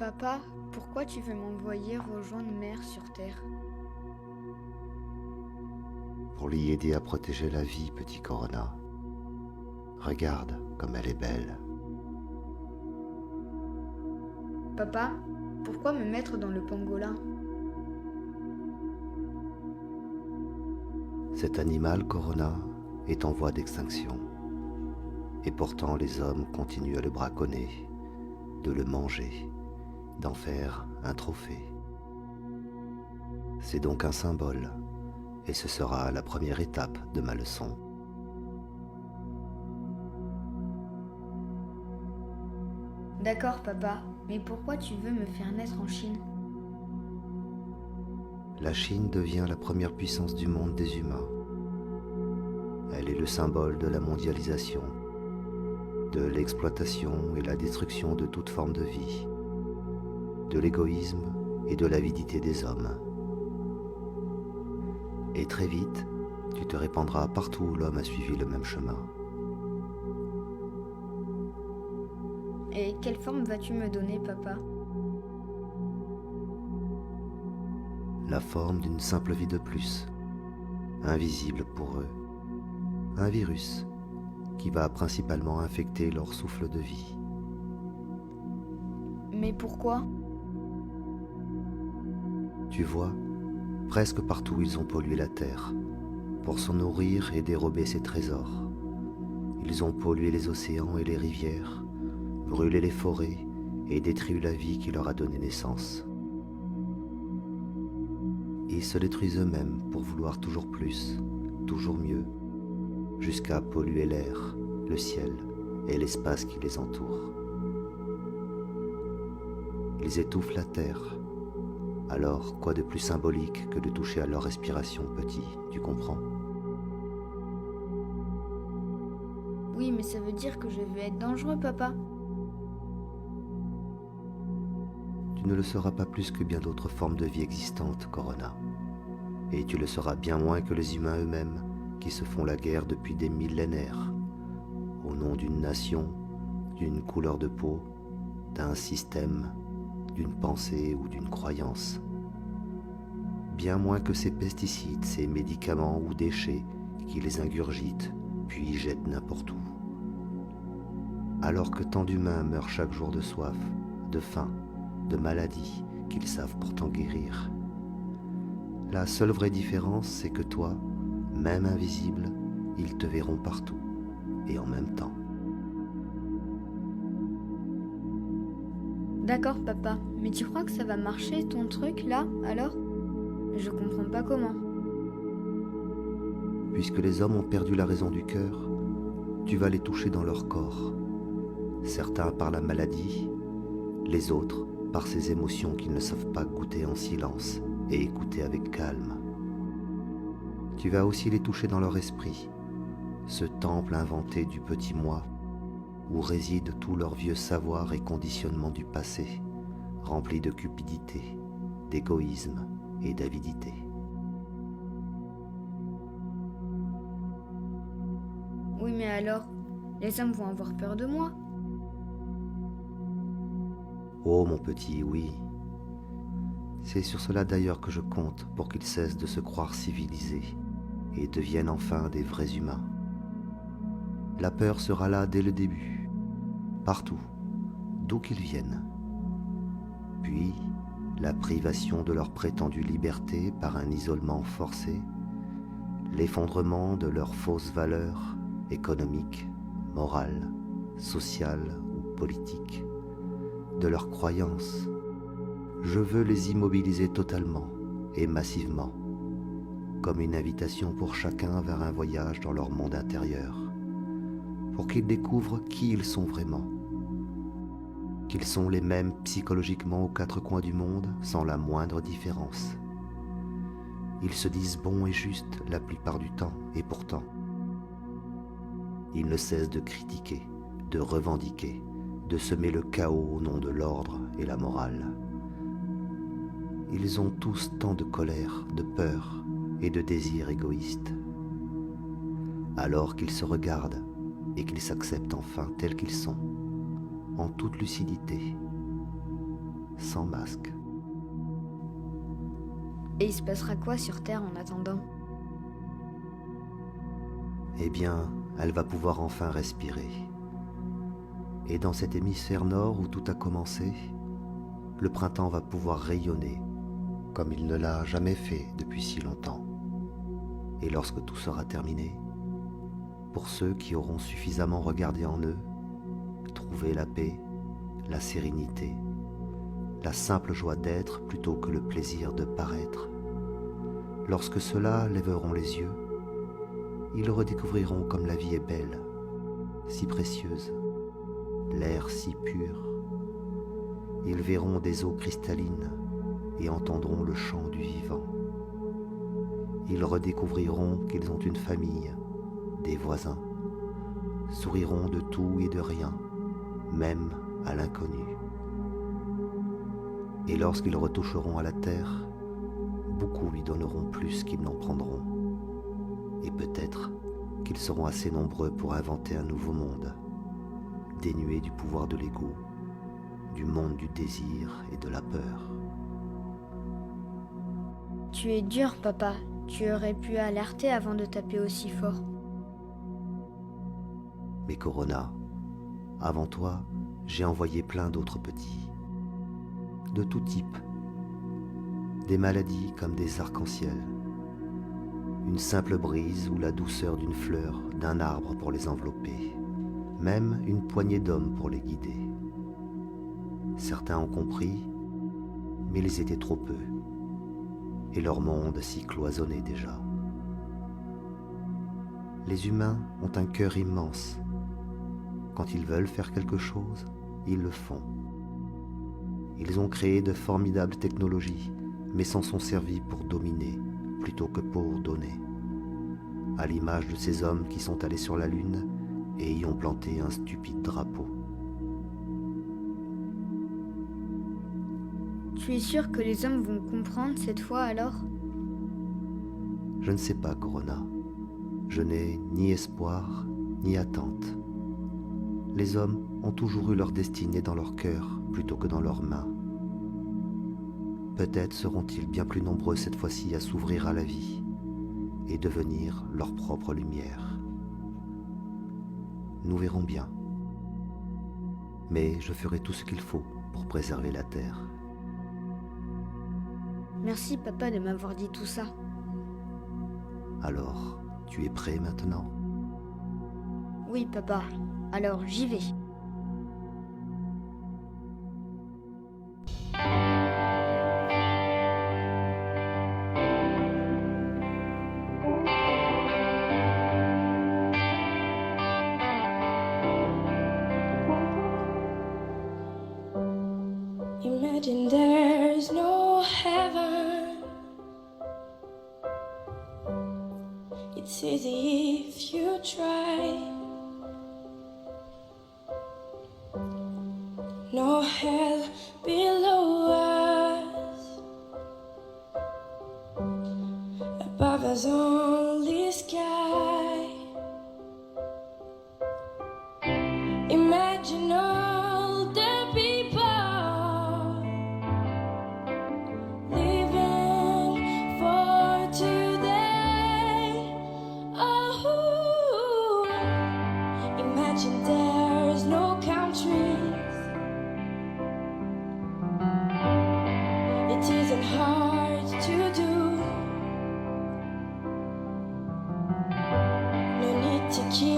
Papa, pourquoi tu veux m'envoyer rejoindre Mère sur Terre? Pour l'y aider à protéger la vie, petit Corona. Regarde comme elle est belle. Papa, pourquoi me mettre dans le pangolin? Cet animal, Corona, est en voie d'extinction. Et pourtant les hommes continuent à le braconner, de le manger, d'en faire un trophée. C'est donc un symbole, et ce sera la première étape de ma leçon. D'accord, papa, mais pourquoi tu veux me faire naître en Chine? La Chine devient la première puissance du monde des humains. Elle est le symbole de la mondialisation, de l'exploitation et la destruction de toute forme de vie, de l'égoïsme et de l'avidité des hommes. Et très vite, tu te répandras partout où l'homme a suivi le même chemin. Et quelle forme vas-tu me donner, papa? La forme d'une simple vie de plus, invisible pour eux. Un virus qui va principalement infecter leur souffle de vie. Mais pourquoi? Tu vois, presque partout ils ont pollué la terre pour s'en nourrir et dérober ses trésors. Ils ont pollué les océans et les rivières, brûlé les forêts et détruit la vie qui leur a donné naissance. Ils se détruisent eux-mêmes pour vouloir toujours plus, toujours mieux, jusqu'à polluer l'air, le ciel et l'espace qui les entoure. Ils étouffent la terre. Alors, quoi de plus symbolique que de toucher à leur respiration, petit, tu comprends? Oui, mais ça veut dire que je vais être dangereux, papa. Tu ne le seras pas plus que bien d'autres formes de vie existantes, Corona. Et tu le seras bien moins que les humains eux-mêmes, qui se font la guerre depuis des millénaires, au nom d'une nation, d'une couleur de peau, d'un système, d'une pensée ou d'une croyance. Bien moins que ces pesticides, ces médicaments ou déchets qui les ingurgitent, puis jettent n'importe où. Alors que tant d'humains meurent chaque jour de soif, de faim, de maladies qu'ils savent pourtant guérir. La seule vraie différence, c'est que toi, même invisible, ils te verront partout, et en même temps. D'accord, papa, mais tu crois que ça va marcher ton truc là, alors? Je comprends pas comment. Puisque les hommes ont perdu la raison du cœur, tu vas les toucher dans leur corps. Certains par la maladie, les autres par ces émotions qu'ils ne savent pas goûter en silence et écouter avec calme. Tu vas aussi les toucher dans leur esprit, ce temple inventé du petit moi, où réside tout leur vieux savoir et conditionnement du passé, rempli de cupidité, d'égoïsme et d'avidité. Oui, mais alors, les hommes vont avoir peur de moi. Oh mon petit, oui. C'est sur cela d'ailleurs que je compte pour qu'ils cessent de se croire civilisés et deviennent enfin des vrais humains. La peur sera là dès le début, partout, d'où qu'ils viennent. Puis, la privation de leur prétendue liberté par un isolement forcé, l'effondrement de leurs fausses valeurs économiques, morales, sociales ou politiques, de leurs croyances. Je veux les immobiliser totalement et massivement, comme une invitation pour chacun vers un voyage dans leur monde intérieur, pour qu'ils découvrent qui ils sont vraiment, qu'ils sont les mêmes psychologiquement aux quatre coins du monde sans la moindre différence. Ils se disent bons et justes la plupart du temps, et pourtant, ils ne cessent de critiquer, de revendiquer, de semer le chaos au nom de l'ordre et la morale. Ils ont tous tant de colère, de peur et de désirs égoïstes. Alors qu'ils se regardent et qu'ils s'acceptent enfin tels qu'ils sont, en toute lucidité. sans masque. Et il se passera quoi sur Terre en attendant? Eh bien, elle va pouvoir enfin respirer. Et dans cet hémisphère nord où tout a commencé, le printemps va pouvoir rayonner comme il ne l'a jamais fait depuis si longtemps. Et lorsque tout sera terminé, pour ceux qui auront suffisamment regardé en eux, trouver la paix, la sérénité, la simple joie d'être plutôt que le plaisir de paraître, lorsque ceux-là lèveront les yeux, ils redécouvriront comme la vie est belle, si précieuse, l'air si pur. Ils verront des eaux cristallines et entendront le chant du vivant. Ils redécouvriront qu'ils ont une famille, des voisins, souriront de tout et de rien, même à l'inconnu. Et lorsqu'ils retoucheront à la terre, beaucoup lui donneront plus qu'ils n'en prendront. Et peut-être qu'ils seront assez nombreux pour inventer un nouveau monde, dénué du pouvoir de l'ego, du monde du désir et de la peur. Tu es dur, papa. Tu aurais pu alerter avant de taper aussi fort. Mais Corona, avant toi, j'ai envoyé plein d'autres petits, de tout type, des maladies comme des arcs-en-ciel, une simple brise ou la douceur d'une fleur, d'un arbre pour les envelopper, même une poignée d'hommes pour les guider. Certains ont compris, mais ils étaient trop peu, et leur monde s'y cloisonnait déjà. Les humains ont un cœur immense. Quand ils veulent faire quelque chose, ils le font. Ils ont créé de formidables technologies, mais s'en sont servis pour dominer plutôt que pour donner. À l'image de ces hommes qui sont allés sur la Lune et y ont planté un stupide drapeau. Tu es sûr que les hommes vont comprendre cette fois alors? Je ne sais pas, Corona. Je n'ai ni espoir, ni attente. Les hommes ont toujours eu leur destinée dans leur cœur plutôt que dans leurs mains. Peut-être seront-ils bien plus nombreux cette fois-ci à s'ouvrir à la vie et devenir leur propre lumière. Nous verrons bien. Mais je ferai tout ce qu'il faut pour préserver la Terre. Merci, papa, de m'avoir dit tout ça. Alors, tu es prêt maintenant? Oui, papa. Alors, j'y vais. Imagine there's no heaven. It's easy if you try. No hell below us. Above us only sky. Imagine all the people living for today. Oh, imagine there's no countries. It isn't hard to do. No need to keep